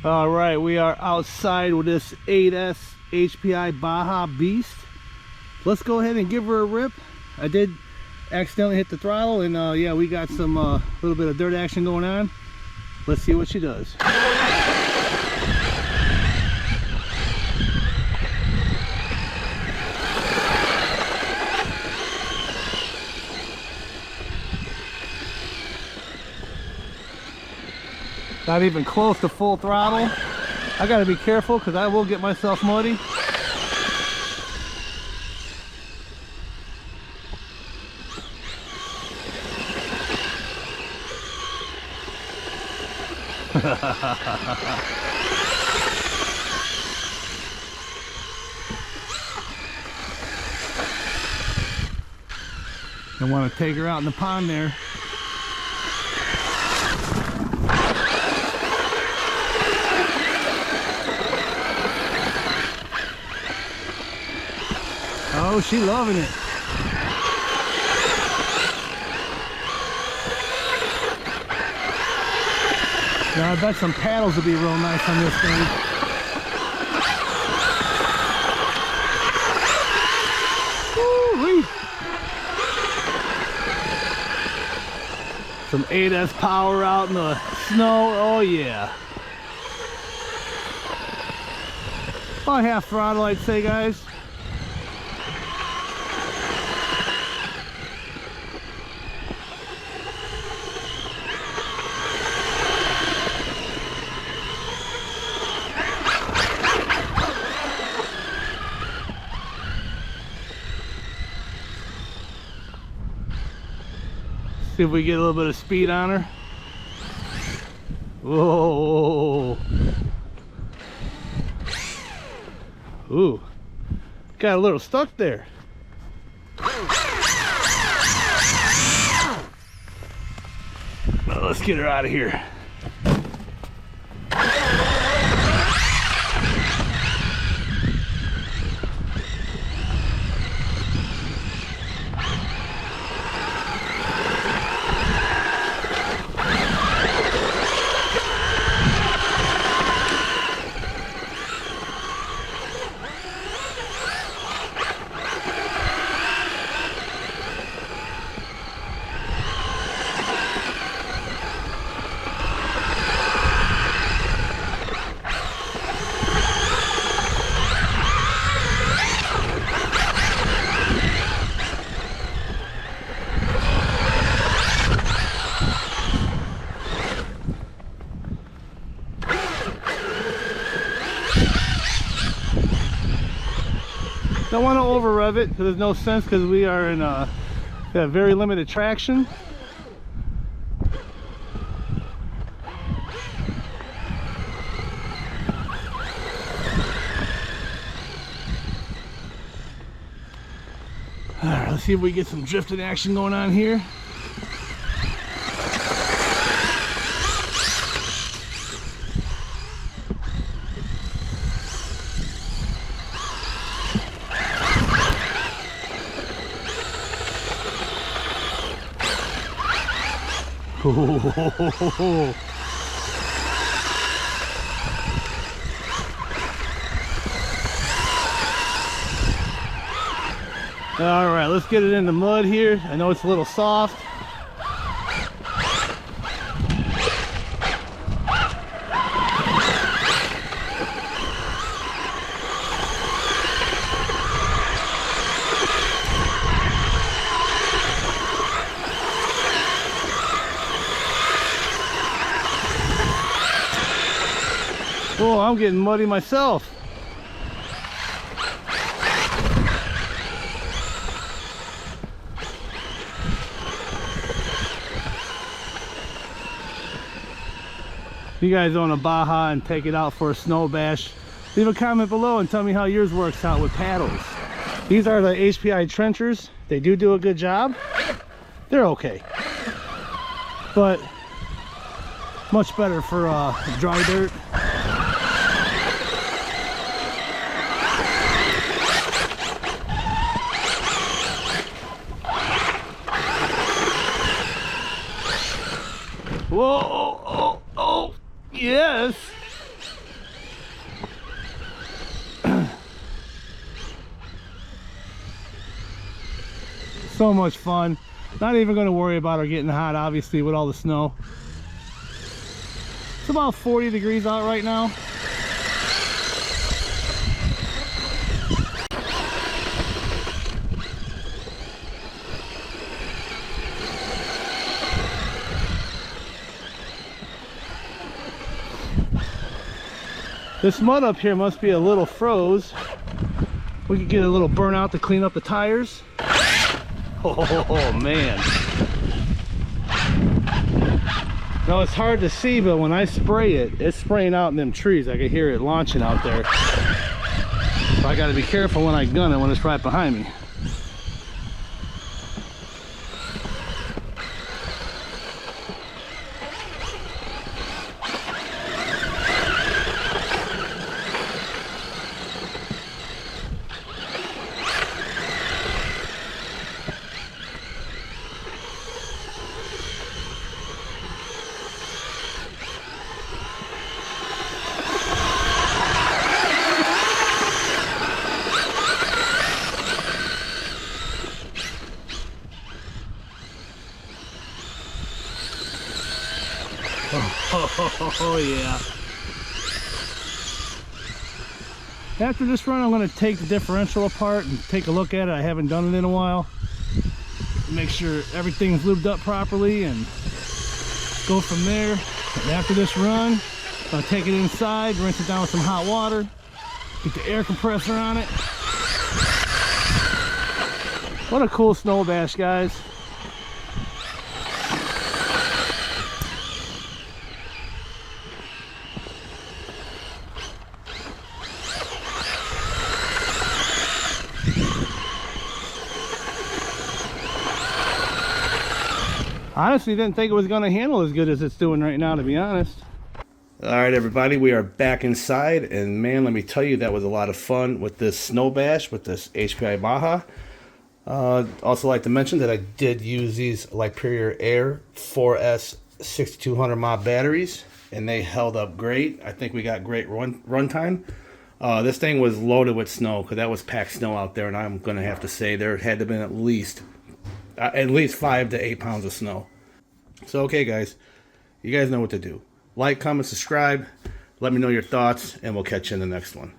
All right, we are outside with this 8S HPI Baja beast. Let's go ahead and give her a rip. I did accidentally hit the throttle, and yeah, we got some little bit of dirt action going on. Let's see what she does. Not even close to full throttle. I gotta be careful because I will get myself muddy. I want to take her out in the pond there. Oh, she loving it. Now I bet some paddles would be real nice on this thing. Woo-wee. Some 8S power out in the snow. Oh yeah. About half throttle, I'd say, guys. See if we get a little bit of speed on her. Whoa. Ooh. Got a little stuck there. Well, let's get her out of here. Don't want to over rev it because there's no sense, because we are in we have very limited traction. All right, let's see if we get some drifting action going on here. Oh. All right, let's get it in the mud here. I know it's a little soft. Oh, I'm getting muddy myself. If you guys own a Baja and take it out for a snow bash, leave a comment below and tell me how yours works out with paddles. These are the HPI trenchers. They do a good job. They're okay, but much better for dry dirt. Whoa, oh, yes. So much fun. Not even going to worry about her getting hot, obviously, with all the snow. It's about 40 degrees out right now. This mud up here must be a little froze. We could get a little burnout to clean up the tires. Oh man. Now it's hard to see, but when I spray it, it's spraying out in them trees. I can hear it launching out there. So I gotta be careful when I gun it when it's right behind me. Oh yeah. After this run, I'm going to take the differential apart and take a look at it. I haven't done it in a while. Make sure everything's lubed up properly and go from there. And after this run, I'll take it inside, rinse it down with some hot water, get the air compressor on it. What a cool snow bash, guys. Honestly, didn't think it was going to handle as good as it's doing right now, to be honest. All right, everybody, we are back inside, and man, let me tell you, that was a lot of fun with this snow bash with this HPI Baja. Also like to mention that I did use these Liperiair 4S 6200 mAh batteries, and they held up great. I think we got great run time. This thing was loaded with snow because that was packed snow out there, and I'm going to have to say there had to have been at least 5 to 8 pounds of snow. So okay guys, you guys know what to do. Like, comment, subscribe, let me know your thoughts, and we'll catch you in the next one.